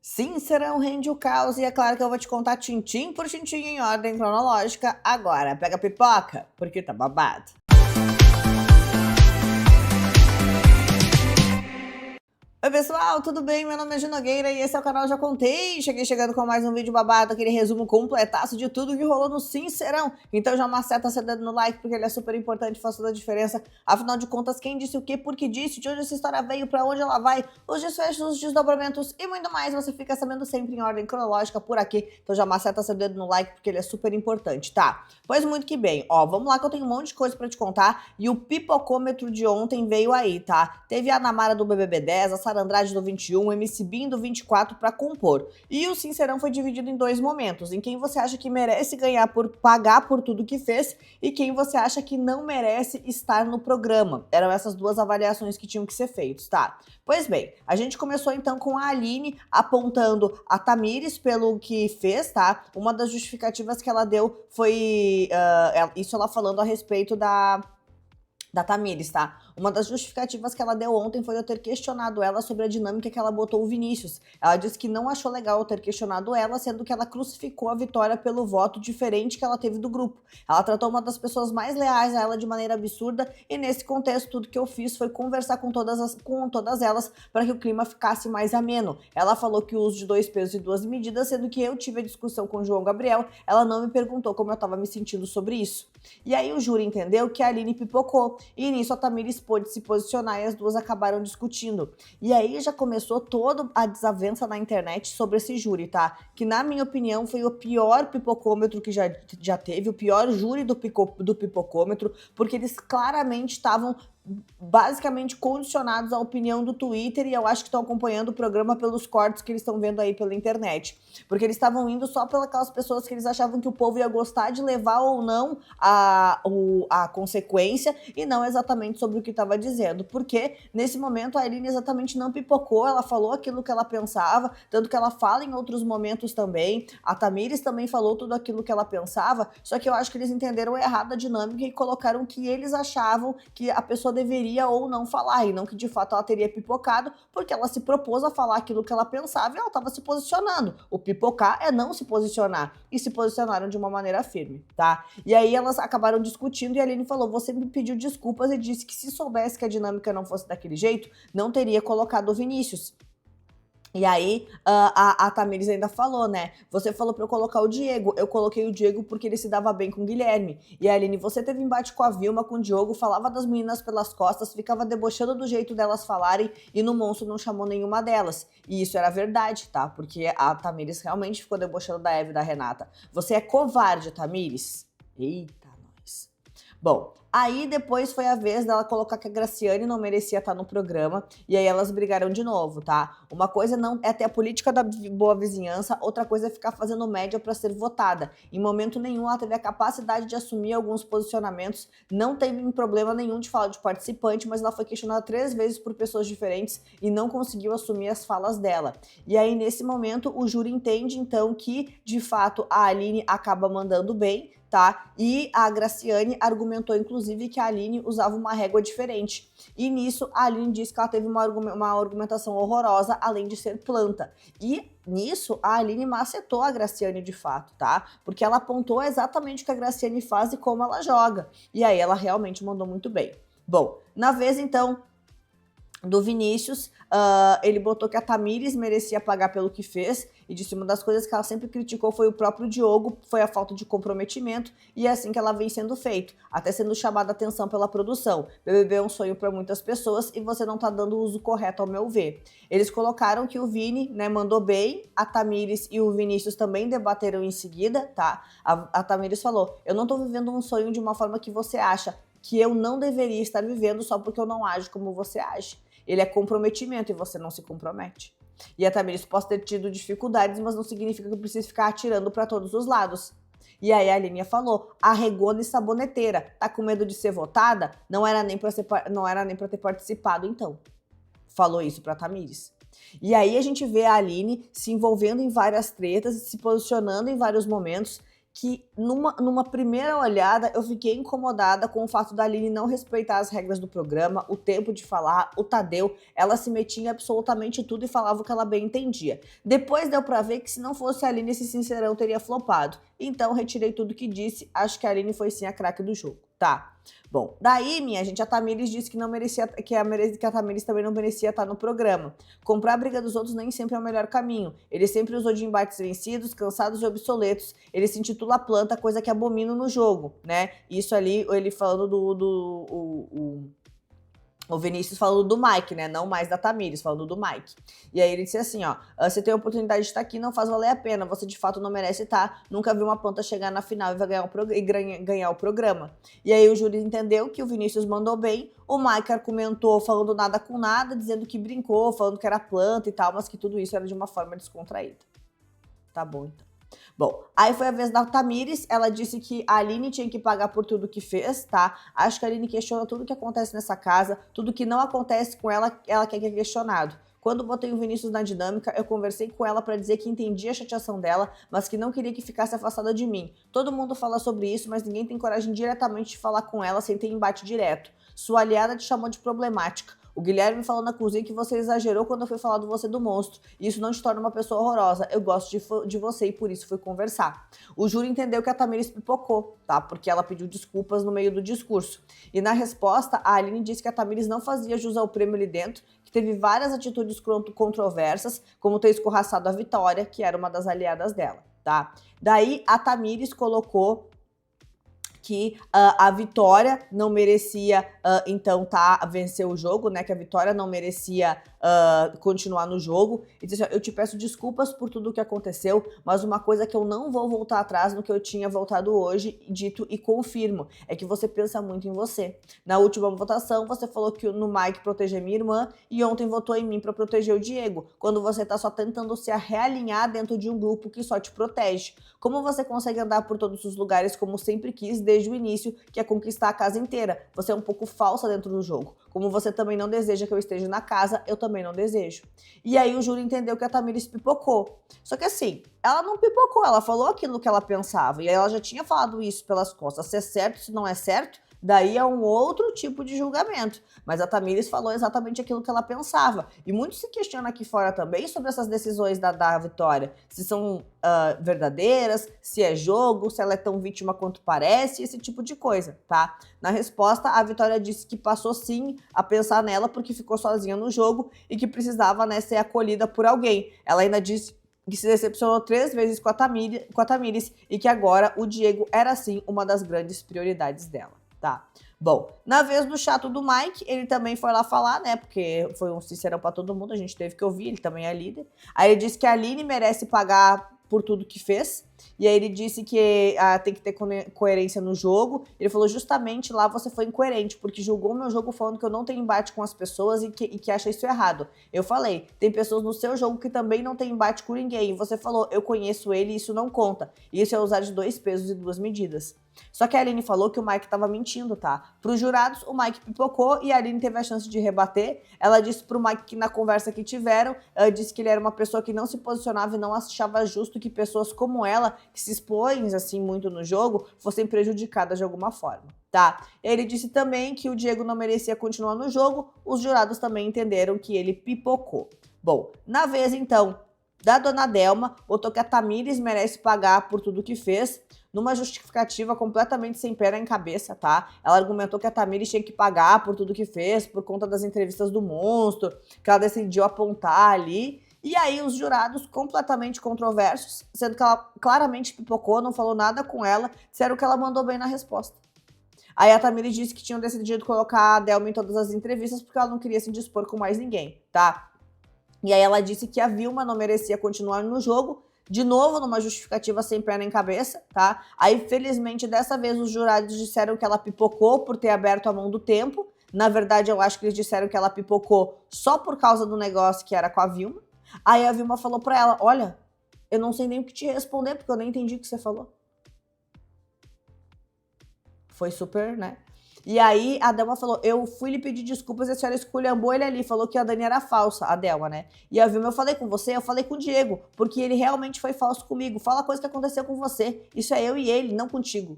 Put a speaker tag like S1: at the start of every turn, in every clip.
S1: Sim, serão rende o caos e é claro que eu vou te contar tintim por tintim em ordem cronológica agora. Pega a pipoca, porque tá babado. Oi pessoal, tudo bem? Meu nome é Ju Nogueira e esse é o canal Já Contei. Cheguei chegando com mais um vídeo babado, aquele resumo completaço de tudo que rolou no Sincerão. Então já maceta seu dedo no like porque ele é super importante, faz toda a diferença. Afinal de contas, quem disse o que, por que disse, de onde essa história veio, pra onde ela vai, os desfechos, os desdobramentos e muito mais. Você fica sabendo sempre em ordem cronológica por aqui. Então já maceta seu dedo no like porque ele é super importante, tá? Pois muito que bem, ó, vamos lá que eu tenho um monte de coisa pra te contar e o pipocômetro de ontem veio aí, tá? Teve a Namara do BBB 10, a Sara Andrade do 21, MC Bin do 24 para compor. E o Sincerão foi dividido em dois momentos, em quem você acha que merece ganhar por pagar por tudo que fez e quem você acha que não merece estar no programa. Eram essas duas avaliações que tinham que ser feitas, tá? Pois bem, a gente começou então com a Aline apontando a Tamires pelo que fez, tá? Uma das justificativas que ela deu foi, isso ela falando a respeito da Tamires, tá? Uma das justificativas que ela deu ontem foi eu ter questionado ela sobre a dinâmica que ela botou o Vinícius. Ela disse que não achou legal eu ter questionado ela, sendo que ela crucificou a Vitória pelo voto diferente que ela teve do grupo. Ela tratou uma das pessoas mais leais a ela de maneira absurda e nesse contexto tudo que eu fiz foi conversar com todas elas para que o clima ficasse mais ameno. Ela falou que o uso de 2 pesos e 2 medidas, sendo que eu tive a discussão com o João Gabriel, ela não me perguntou como eu estava me sentindo sobre isso. E aí o júri entendeu que a Aline pipocou e nisso a Tamires pôde se posicionar e as duas acabaram discutindo. E aí já começou toda a desavença na internet sobre esse júri, tá? Que na minha opinião foi o pior pipocômetro que já teve, o pior júri do pipocômetro, porque eles claramente estavam basicamente condicionados à opinião do Twitter e eu acho que estão acompanhando o programa pelos cortes que eles estão vendo aí pela internet. Porque eles estavam indo só pelas pessoas que eles achavam que o povo ia gostar de levar ou não a consequência e não exatamente sobre o que estava dizendo. Porque nesse momento a Aline exatamente não pipocou, ela falou aquilo que ela pensava, tanto que ela fala em outros momentos também. A Tamires também falou tudo aquilo que ela pensava, só que eu acho que eles entenderam errado a dinâmica e colocaram que eles achavam que a pessoa deveria ou não falar, e não que de fato ela teria pipocado, porque ela se propôs a falar aquilo que ela pensava e ela estava se posicionando. O pipocar é não se posicionar, e se posicionaram de uma maneira firme, tá? E aí elas acabaram discutindo e a Aline falou, você me pediu desculpas e disse que se soubesse que a dinâmica não fosse daquele jeito, não teria colocado o Vinícius. E aí, a Tamires ainda falou, né? Você falou pra eu colocar o Diego. Eu coloquei o Diego porque ele se dava bem com o Guilherme. E a Aline, você teve embate com a Vilma, com o Diogo, falava das meninas pelas costas, ficava debochando do jeito delas falarem e no monstro não chamou nenhuma delas. E isso era verdade, tá? Porque a Tamires realmente ficou debochando da Eva e da Renata. Você é covarde, Tamires? Eita, nós. Bom, aí depois foi a vez dela colocar que a Graciane não merecia estar no programa e aí elas brigaram de novo, tá? Uma coisa não é ter a política da boa vizinhança, outra coisa é ficar fazendo média para ser votada. Em momento nenhum ela teve a capacidade de assumir alguns posicionamentos, não teve problema nenhum de falar de participante, mas ela foi questionada 3 vezes por pessoas diferentes e não conseguiu assumir as falas dela. E aí nesse momento o júri entende então que de fato a Aline acaba mandando bem, tá? E a Graciane argumentou, inclusive, que a Aline usava uma régua diferente. E nisso, a Aline disse que ela teve uma argumentação horrorosa, além de ser planta. E nisso, a Aline macetou a Graciane de fato, tá? Porque ela apontou exatamente o que a Graciane faz e como ela joga. E aí ela realmente mandou muito bem. Bom, na vez, então, do Vinícius, ele botou que a Tamires merecia pagar pelo que fez e disse uma das coisas que ela sempre criticou foi o próprio Diogo, foi a falta de comprometimento e é assim que ela vem sendo feito, até sendo chamada a atenção pela produção. BBB é um sonho para muitas pessoas e você não tá dando o uso correto ao meu ver. Eles colocaram que o Vini, né, mandou bem, a Tamires e o Vinícius também debateram em seguida, tá? A Tamires falou, eu não tô vivendo um sonho de uma forma que você acha que eu não deveria estar vivendo só porque eu não ajo como você age. Ele é comprometimento e você não se compromete. E a Tamires pode ter tido dificuldades, mas não significa que eu preciso ficar atirando para todos os lados. E aí a Aline falou, arregona e saboneteira, tá com medo de ser votada? Não era nem para ter participado então. Falou isso pra Tamires. E aí a gente vê a Aline se envolvendo em várias tretas, se posicionando em vários momentos, que numa primeira olhada eu fiquei incomodada com o fato da Aline não respeitar as regras do programa, o tempo de falar, o Tadeu, ela se metia em absolutamente tudo e falava o que ela bem entendia. Depois deu pra ver que se não fosse a Aline, esse Sincerão teria flopado. Então retirei tudo que disse, acho que a Aline foi sim a craque do jogo, tá? Bom, daí, minha gente, a Tamires disse que não merecia, que a Tamires também não merecia estar no programa. Comprar a briga dos outros nem sempre é o melhor caminho. Ele sempre usou de embates vencidos, cansados e obsoletos. Ele se intitula planta, coisa que abomino no jogo, né? Isso ali, ele falando o Vinícius falando do Mike, né? Não mais da Tamires, falando do Mike. E aí ele disse assim, ó, você tem a oportunidade de estar aqui, não faz valer a pena, você de fato não merece estar, nunca viu uma planta chegar na final e vai ganhar o programa. E aí o júri entendeu que o Vinícius mandou bem, o Mike argumentou falando nada com nada, dizendo que brincou, falando que era planta e tal, mas que tudo isso era de uma forma descontraída. Tá bom, então. Bom, aí foi a vez da Tamires, ela disse que a Aline tinha que pagar por tudo que fez, tá? Acho que a Aline questiona tudo que acontece nessa casa, tudo que não acontece com ela, ela quer que é questionado. Quando botei o Vinícius na dinâmica, eu conversei com ela para dizer que entendia a chateação dela, mas que não queria que ficasse afastada de mim. Todo mundo fala sobre isso, mas ninguém tem coragem diretamente de falar com ela sem ter embate direto. Sua aliada te chamou de problemática. O Guilherme falou na cozinha que você exagerou quando eu fui falar do você do monstro. E isso não te torna uma pessoa horrorosa. Eu gosto de você e por isso fui conversar. O júri entendeu que a Tamires pipocou, tá? Porque ela pediu desculpas no meio do discurso. E na resposta, a Aline disse que a Tamires não fazia jus ao prêmio ali dentro, que teve várias atitudes controversas, como ter escorraçado a Vitória, que era uma das aliadas dela, tá? Daí, a Tamires colocou que a Vitória não merecia, então, vencer o jogo, né? Que a Vitória não merecia continuar no jogo. E disse assim, eu te peço desculpas por tudo o que aconteceu, mas uma coisa que eu não vou voltar atrás no que eu tinha voltado hoje, dito e confirmo, é que você pensa muito em você. Na última votação, você falou que no Mike proteger minha irmã e ontem votou em mim para proteger o Diego, quando você tá só tentando se realinhar dentro de um grupo que só te protege. Como você consegue andar por todos os lugares como sempre quis desde o início, que é conquistar a casa inteira? Você é um pouco falsa dentro do jogo. Como você também não deseja que eu esteja na casa, eu também não desejo. E aí o júri entendeu que a Tamires pipocou. Só que assim, ela não pipocou, ela falou aquilo que ela pensava. E aí ela já tinha falado isso pelas costas. Se é certo, se não é certo, daí é um outro tipo de julgamento. Mas a Tamires falou exatamente aquilo que ela pensava. E muito se questiona aqui fora também sobre essas decisões da Vitória. Se são verdadeiras, se é jogo, se ela é tão vítima quanto parece, esse tipo de coisa, tá? Na resposta, a Vitória disse que passou sim a pensar nela porque ficou sozinha no jogo e que precisava, né, ser acolhida por alguém. Ela ainda disse que se decepcionou 3 vezes com a Tamires e que agora o Diego era sim uma das grandes prioridades dela. Tá. Bom, na vez do chato do Mike, ele também foi lá falar, né? Porque foi um sincerão pra todo mundo, a gente teve que ouvir, ele também é líder. Aí ele disse que a Aline merece pagar por tudo que fez. E aí ele disse que tem que ter coerência no jogo. Ele falou, justamente lá você foi incoerente, porque julgou meu jogo falando que eu não tenho embate com as pessoas e que acha isso errado. Eu falei, tem pessoas no seu jogo que também não tem embate com ninguém. E você falou, eu conheço ele e isso não conta. E isso é usar de 2 pesos e 2 medidas. Só que a Aline falou que o Mike tava mentindo, tá? Para os jurados, o Mike pipocou e a Aline teve a chance de rebater. Ela disse pro Mike que na conversa que tiveram, ela disse que ele era uma pessoa que não se posicionava e não achava justo que pessoas como ela, que se expõem assim muito no jogo, fossem prejudicadas de alguma forma, tá? Ele disse também que o Diego não merecia continuar no jogo, os jurados também entenderam que ele pipocou. Bom, na vez então da dona Delma, botou que a Tamires merece pagar por tudo que fez, numa justificativa completamente sem pé nem cabeça, tá? Ela argumentou que a Tamires tinha que pagar por tudo que fez, por conta das entrevistas do monstro, que ela decidiu apontar ali. E aí os jurados, completamente controversos, sendo que ela claramente pipocou, não falou nada com ela, disseram que ela mandou bem na resposta. Aí a Tamires disse que tinham decidido colocar a Delma em todas as entrevistas porque ela não queria se dispor com mais ninguém, tá? E aí ela disse que a Vilma não merecia continuar no jogo, de novo numa justificativa sem pé nem cabeça, tá? Aí, felizmente, dessa vez os jurados disseram que ela pipocou por ter aberto a mão do tempo. Na verdade, eu acho que eles disseram que ela pipocou só por causa do negócio que era com a Vilma. Aí a Vilma falou pra ela, olha, eu não sei nem o que te responder, porque eu nem entendi o que você falou. Foi super, né? E aí a Delma falou, eu fui lhe pedir desculpas e a senhora esculhambou ele ali, falou que a Dani era falsa, a Delma, né? E a Vilma, eu falei com você, eu falei com o Diego, porque ele realmente foi falso comigo. Fala a coisa que aconteceu com você. Isso é eu e ele, não contigo.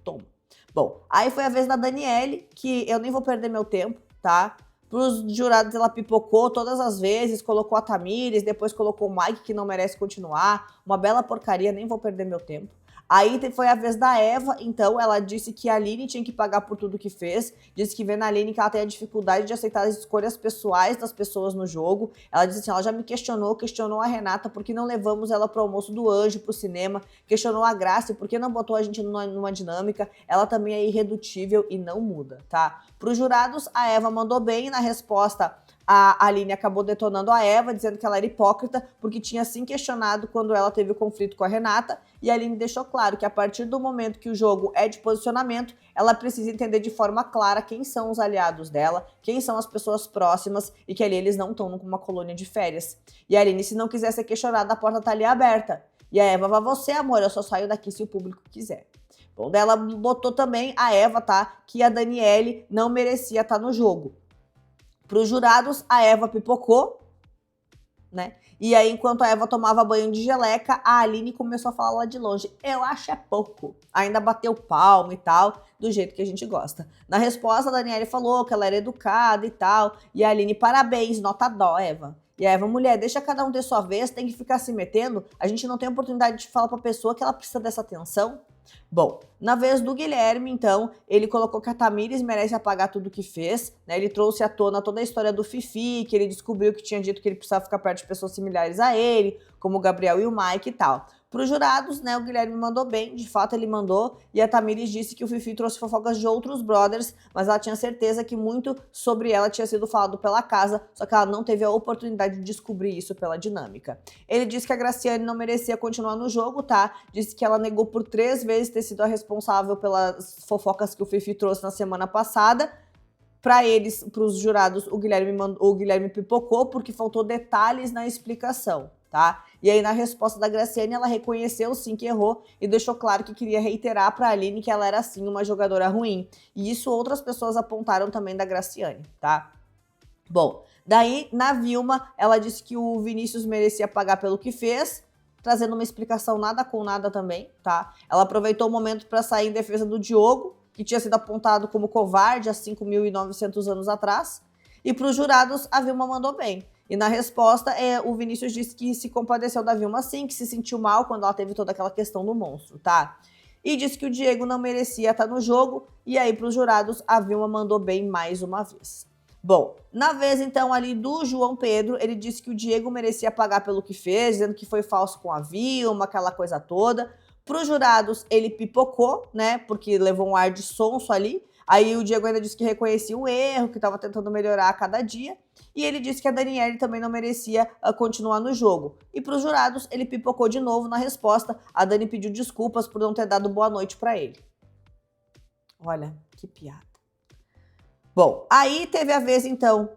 S1: Toma. Bom, aí foi a vez da Daniele, que eu nem vou perder meu tempo, tá? Pros jurados ela pipocou todas as vezes, colocou a Tamires, depois colocou o Mike, que não merece continuar. Uma bela porcaria, nem vou perder meu tempo. Aí foi a vez da Eva, então ela disse que a Aline tinha que pagar por tudo que fez, disse que vê na Aline que ela tem a dificuldade de aceitar as escolhas pessoais das pessoas no jogo. Ela disse assim, ela já me questionou a Renata por que não levamos ela pro almoço do Anjo, pro cinema, questionou a Grace por que não botou a gente numa dinâmica, ela também é irredutível e não muda, tá? Pros jurados, a Eva mandou bem, na resposta a Aline acabou detonando a Eva, dizendo que ela era hipócrita, porque tinha se questionado quando ela teve o conflito com a Renata, e a Aline deixou claro que a partir do momento que o jogo é de posicionamento, ela precisa entender de forma clara quem são os aliados dela, quem são as pessoas próximas, e que ali eles não estão numa colônia de férias. E a Aline, se não quiser ser questionada, a porta tá ali aberta. E a Eva, vai você, amor, eu só saio daqui se o público quiser. Bom, daí ela botou também a Eva, tá, que a Daniele não merecia estar no jogo. Para os jurados, a Eva pipocou, né? E aí, enquanto a Eva tomava banho de geleca, a Aline começou a falar lá de longe. Eu acho é pouco. Ainda bateu palmo e tal, do jeito que a gente gosta. Na resposta, a Daniele falou que ela era educada e tal. E a Aline, parabéns, nota dó, Eva. E a Eva, mulher, deixa cada um ter sua vez, tem que ficar se metendo. A gente não tem oportunidade de falar pra pessoa que ela precisa dessa atenção. Bom, na vez do Guilherme, então, ele colocou que a Tamires merece apagar tudo que fez, né? Ele trouxe à tona toda a história do Fifi, que ele descobriu que tinha dito que ele precisava ficar perto de pessoas similares a ele, como o Gabriel e o Mike e tal. Para os jurados, né, o Guilherme mandou bem, de fato ele mandou, e a Tamires disse que o Fifi trouxe fofocas de outros brothers, mas ela tinha certeza que muito sobre ela tinha sido falado pela casa, só que ela não teve a oportunidade de descobrir isso pela dinâmica. Ele disse que a Graciane não merecia continuar no jogo, tá? Disse que ela negou por 3 vezes ter sido a responsável pelas fofocas que o Fifi trouxe na semana passada. Para eles, para os jurados, o Guilherme pipocou porque faltou detalhes na explicação, tá? E aí, na resposta da Graciane, ela reconheceu sim que errou e deixou claro que queria reiterar para a Aline que ela era sim uma jogadora ruim. E isso outras pessoas apontaram também da Graciane, tá? Bom, daí, na Vilma, ela disse que o Vinícius merecia pagar pelo que fez, trazendo uma explicação nada com nada também, tá? Ela aproveitou o momento para sair em defesa do Diogo, que tinha sido apontado como covarde há 5.900 anos atrás. E para os jurados, a Vilma mandou bem. E na resposta, o Vinícius disse que se compadeceu da Vilma sim, que se sentiu mal quando ela teve toda aquela questão do monstro, tá? E disse que o Diego não merecia estar no jogo. E aí, para os jurados, a Vilma mandou bem mais uma vez. Bom, na vez então ali do João Pedro, ele disse que o Diego merecia pagar pelo que fez, dizendo que foi falso com a Vilma, aquela coisa toda. Para os jurados, ele pipocou, né, porque levou um ar de sonso ali. Aí o Diego ainda disse que reconhecia o erro, que estava tentando melhorar a cada dia. E ele disse que a Daniele também não merecia continuar no jogo. E para os jurados, ele pipocou de novo na resposta. A Dani pediu desculpas por não ter dado boa noite para ele. Olha, que piada. Bom, aí teve a vez, então,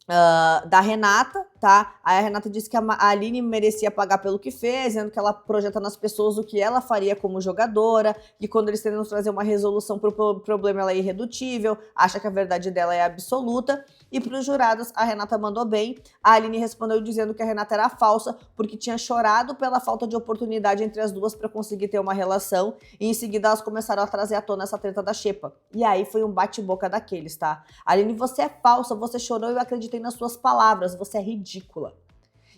S1: da Renata, tá? Aí a Renata disse que a Aline merecia pagar pelo que fez, dizendo que ela projeta nas pessoas o que ela faria como jogadora, que quando eles tentam trazer uma resolução para o problema ela é irredutível, acha que a verdade dela é absoluta. E para os jurados, a Renata mandou bem. A Aline respondeu dizendo que a Renata era falsa, porque tinha chorado pela falta de oportunidade entre as duas para conseguir ter uma relação. E em seguida elas começaram a trazer à tona essa treta da xepa. E aí foi um bate-boca daqueles, tá? Aline, você é falsa, você chorou e eu acreditei nas suas palavras, você é ridícula.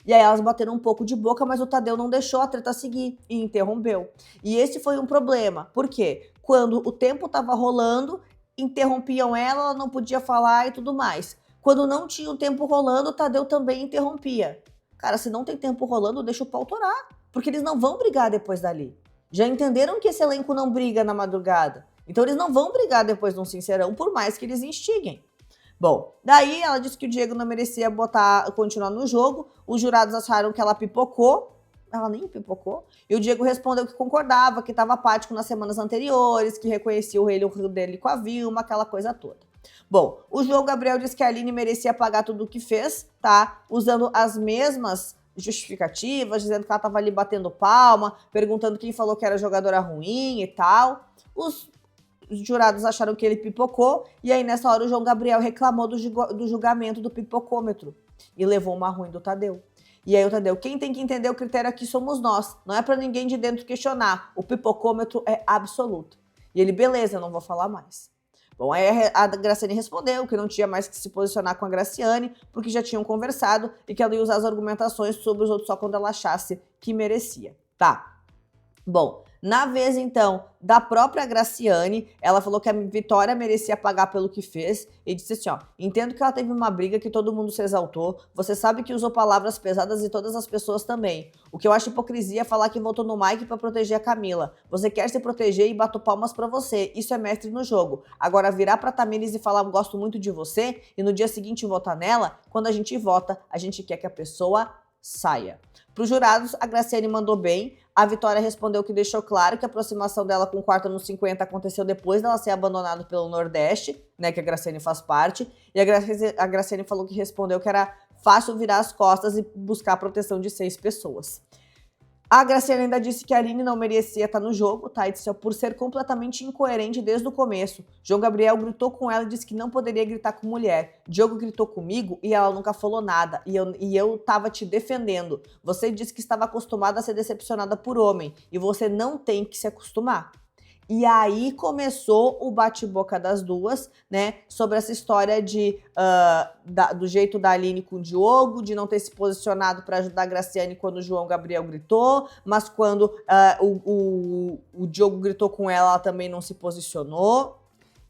S1: E aí elas bateram um pouco de boca, mas o Tadeu não deixou a treta seguir e interrompeu. E esse foi um problema. Por quê? Quando o tempo estava rolando, interrompiam ela não podia falar e tudo mais. Quando não tinha o tempo rolando, o Tadeu também interrompia. Cara, se não tem tempo rolando, deixa o pau torar, porque eles não vão brigar depois dali. Já entenderam que esse elenco não briga na madrugada. Então eles não vão brigar depois de um Sincerão, por mais que eles instiguem. Bom, daí ela disse que o Diego não merecia continuar no jogo. Os jurados acharam que ela pipocou. Ela nem pipocou. E o Diego respondeu que concordava, que estava apático nas semanas anteriores, que reconhecia o erro dele com a Vilma, aquela coisa toda. Bom, o João Gabriel disse que a Aline merecia pagar tudo o que fez, tá? Usando as mesmas justificativas, dizendo que ela estava ali batendo palma, perguntando quem falou que era jogadora ruim e tal. Os os jurados acharam que ele pipocou, e aí nessa hora o João Gabriel reclamou do julgamento do pipocômetro e levou uma ruim do Tadeu. E aí o Tadeu, quem tem que entender o critério aqui somos nós, não é pra ninguém de dentro questionar, o pipocômetro é absoluto. E ele, beleza, eu não vou falar mais. Bom, aí a Graciane respondeu que não tinha mais que se posicionar com a Graciane, porque já tinham conversado e que ela ia usar as argumentações sobre os outros só quando ela achasse que merecia. Tá. Bom, na vez, então, da própria Graciane, ela falou que a Vitória merecia pagar pelo que fez e disse assim, ó, entendo que ela teve uma briga que todo mundo se exaltou, você sabe que usou palavras pesadas e todas as pessoas também. O que eu acho hipocrisia é falar que votou no Mike pra proteger a Camila. Você quer se proteger e bato palmas pra você, isso é mestre no jogo. Agora, virar pra Tamires e falar gosto muito de você e no dia seguinte votar nela, quando a gente vota, a gente quer que a pessoa saia. Para os jurados, a Graciane mandou bem. A Vitória respondeu que deixou claro que a aproximação dela com o quarto no 50 aconteceu depois dela ser abandonada pelo Nordeste, né, que a Graciane faz parte. E a Graciane falou que respondeu que era fácil virar as costas e buscar a proteção de 6 pessoas. A Graciane ainda disse que a Aline não merecia estar no jogo, tá? E disse por ser completamente incoerente desde o começo. João Gabriel gritou com ela e disse que não poderia gritar com mulher. Diogo gritou comigo e ela nunca falou nada. E eu tava te defendendo. Você disse que estava acostumada a ser decepcionada por homem. E você não tem que se acostumar. E aí começou o bate-boca das duas, né? Sobre essa história do jeito da Aline com o Diogo, de não ter se posicionado para ajudar a Graciane quando o João Gabriel gritou, mas quando o Diogo gritou com ela, ela também não se posicionou.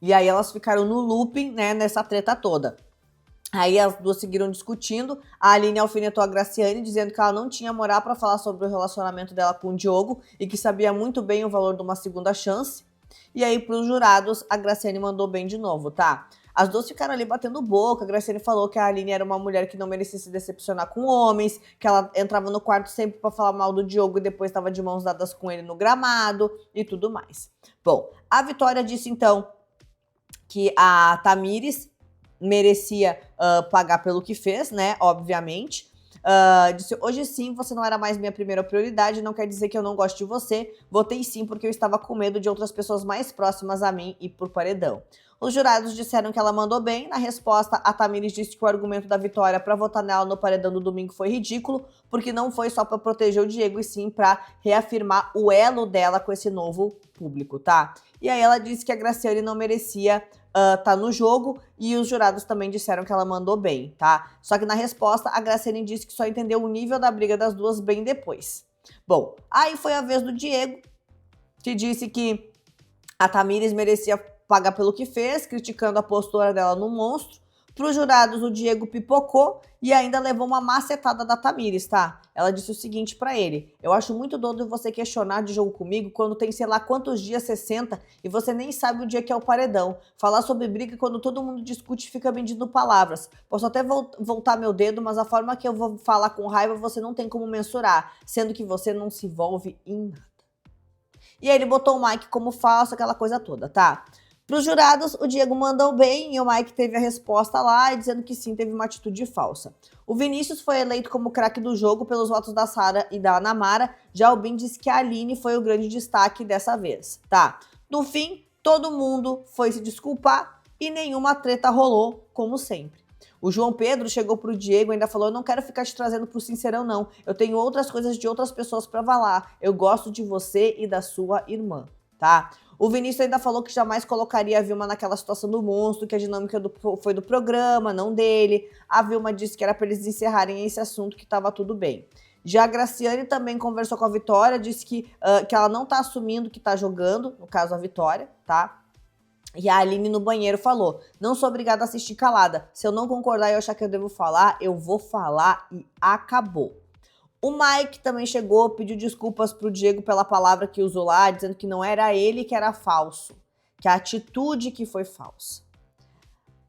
S1: E aí elas ficaram no looping, né? Nessa treta toda. Aí as duas seguiram discutindo, a Aline alfinetou a Graciane, dizendo que ela não tinha moral para falar sobre o relacionamento dela com o Diogo e que sabia muito bem o valor de uma segunda chance. E aí, pros jurados, a Graciane mandou bem de novo, tá? As duas ficaram ali batendo boca, a Graciane falou que a Aline era uma mulher que não merecia se decepcionar com homens, que ela entrava no quarto sempre para falar mal do Diogo e depois estava de mãos dadas com ele no gramado e tudo mais. Bom, a Vitória disse então que a Tamires merecia pagar pelo que fez, né? Obviamente. Disse, hoje sim, você não era mais minha primeira prioridade, não quer dizer que eu não gosto de você. Votei sim porque eu estava com medo de outras pessoas mais próximas a mim ir por paredão. Os jurados disseram que ela mandou bem. Na resposta, a Tamires disse que o argumento da Vitória para votar nela no paredão do domingo foi ridículo, porque não foi só para proteger o Diego, e sim para reafirmar o elo dela com esse novo público, tá? E aí ela disse que a Graciane não merecia tá no jogo, e os jurados também disseram que ela mandou bem, tá? Só que na resposta, a Graciane disse que só entendeu o nível da briga das duas bem depois. Bom, aí foi a vez do Diego, que disse que a Tamires merecia pagar pelo que fez, criticando a postura dela no monstro. Para os jurados, o Diego pipocou e ainda levou uma macetada da Tamires, tá? Ela disse o seguinte pra ele: eu acho muito doido você questionar de jogo comigo quando tem sei lá quantos dias, 60, e você nem sabe o dia que é o paredão. Falar sobre briga quando todo mundo discute e fica medindo palavras. Posso até voltar meu dedo, mas a forma que eu vou falar com raiva você não tem como mensurar, sendo que você não se envolve em nada. E aí ele botou o Mike como falso, aquela coisa toda, tá? Para os jurados, o Diego mandou bem e o Mike teve a resposta lá, dizendo que sim, teve uma atitude falsa. O Vinícius foi eleito como craque do jogo pelos votos da Sara e da Ana Mara. Já o Bin disse que a Aline foi o grande destaque dessa vez, tá? No fim, todo mundo foi se desculpar e nenhuma treta rolou, como sempre. O João Pedro chegou pro Diego e ainda falou: eu não quero ficar te trazendo pro Sincerão, não. Eu tenho outras coisas de outras pessoas pra falar. Eu gosto de você e da sua irmã, tá? O Vinícius ainda falou que jamais colocaria a Vilma naquela situação do monstro, que a dinâmica foi do programa, não dele. A Vilma disse que era para eles encerrarem esse assunto, que estava tudo bem. Já a Graciane também conversou com a Vitória, disse que ela não tá assumindo que tá jogando, no caso a Vitória, tá? E a Aline no banheiro falou: não sou obrigada a assistir calada. Se eu não concordar e eu achar que eu devo falar, eu vou falar e acabou. O Mike também chegou, pediu desculpas pro Diego pela palavra que usou lá, dizendo que não era ele que era falso, que a atitude que foi falsa.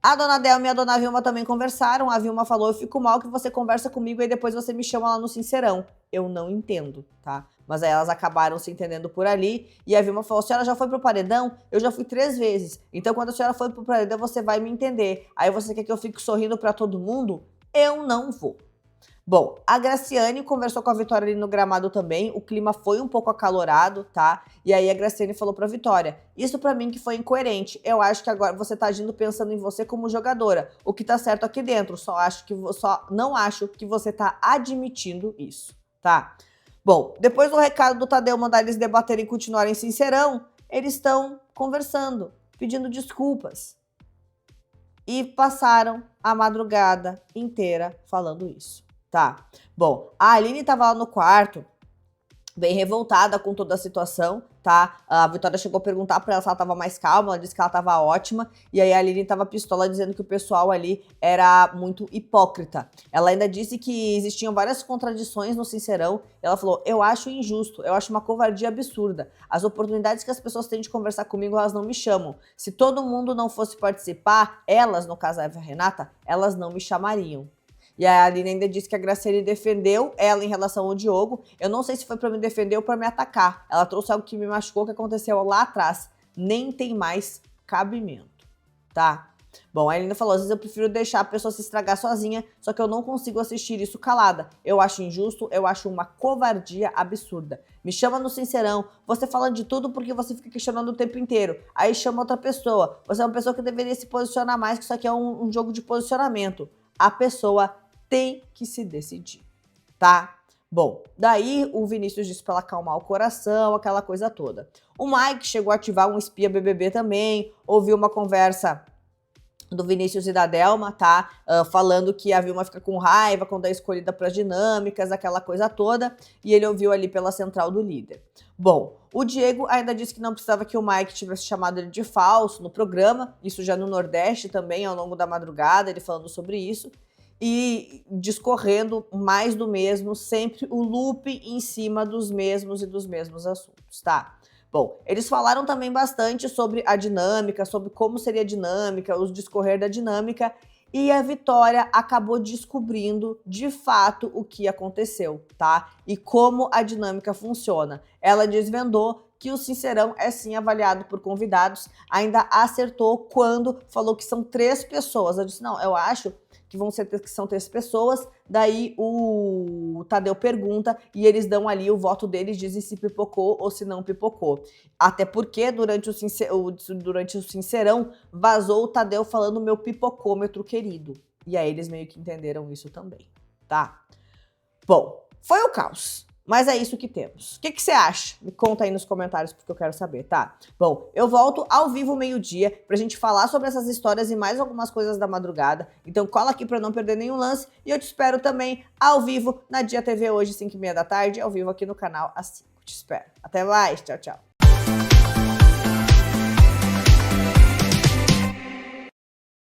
S1: A dona Delma e a dona Vilma também conversaram. A Vilma falou: eu fico mal que você conversa comigo e depois você me chama lá no Sincerão. Eu não entendo, tá? Mas aí elas acabaram se entendendo por ali. E a Vilma falou: a senhora já foi pro paredão? Eu já fui 3 vezes. Então quando a senhora for pro paredão, você vai me entender. Aí você quer que eu fique sorrindo pra todo mundo? Eu não vou. Bom, a Graciane conversou com a Vitória ali no gramado também, o clima foi um pouco acalorado, tá? E aí a Graciane falou pra Vitória, isso pra mim que foi incoerente, eu acho que agora você tá agindo pensando em você como jogadora, o que tá certo aqui dentro, só não acho que você tá admitindo isso, tá? Bom, depois do recado do Tadeu mandar eles debaterem e continuarem sincerão, eles estão conversando, pedindo desculpas. E passaram a madrugada inteira falando isso. Tá. Bom, a Aline tava lá no quarto, bem revoltada com toda a situação, tá? A Vitória chegou a perguntar pra ela se ela tava mais calma, ela disse que ela tava ótima, e aí a Aline tava pistola dizendo que o pessoal ali era muito hipócrita. Ela ainda disse que existiam várias contradições no Sincerão, e ela falou, eu acho injusto, eu acho uma covardia absurda. As oportunidades que as pessoas têm de conversar comigo, elas não me chamam. Se todo mundo não fosse participar, elas, no caso a Eva e a Renata, elas não me chamariam. E a Aline ainda disse que a Graciane defendeu ela em relação ao Diogo. Eu não sei se foi pra me defender ou pra me atacar. Ela trouxe algo que me machucou, que aconteceu lá atrás. Nem tem mais cabimento, tá? Bom, a Aline falou, às vezes eu prefiro deixar a pessoa se estragar sozinha, só que eu não consigo assistir isso calada. Eu acho injusto, eu acho uma covardia absurda. Me chama no Sincerão, você fala de tudo porque você fica questionando o tempo inteiro. Aí chama outra pessoa. Você é uma pessoa que deveria se posicionar mais, que isso aqui é um jogo de posicionamento. A pessoa tem que se decidir, tá? Bom, daí o Vinícius disse pra ela acalmar o coração, aquela coisa toda. O Mike chegou a ativar um espia BBB também, ouviu uma conversa do Vinícius e da Delma, tá? Falando que a Vilma fica com raiva quando é escolhida para as dinâmicas, aquela coisa toda, e ele ouviu ali pela central do líder. Bom, o Diego ainda disse que não precisava que o Mike tivesse chamado ele de falso no programa, isso já no Nordeste também, ao longo da madrugada, ele falando sobre isso, e discorrendo mais do mesmo, sempre o loop em cima dos mesmos e dos mesmos assuntos, tá? Bom, eles falaram também bastante sobre a dinâmica, sobre como seria a dinâmica, os discorrer da dinâmica, e a Vitória acabou descobrindo de fato o que aconteceu, tá? E como a dinâmica funciona. Ela desvendou que o Sincerão é sim avaliado por convidados, ainda acertou quando falou que são 3 pessoas. Eu disse, não, eu acho que são 3 pessoas, daí o Tadeu pergunta e eles dão ali o voto deles, dizem se pipocou ou se não pipocou. Até porque durante o Sincerão vazou o Tadeu falando meu pipocômetro querido. E aí eles meio que entenderam isso também, tá? Bom, foi o caos. Mas é isso que temos. O que você acha? Me conta aí nos comentários porque eu quero saber, tá? Bom, eu volto ao vivo meio-dia pra gente falar sobre essas histórias e mais algumas coisas da madrugada. Então cola aqui pra não perder nenhum lance. E eu te espero também ao vivo na Dia TV hoje, 5h30 da tarde, ao vivo aqui no canal às 5. Te espero. Até mais. Tchau, tchau.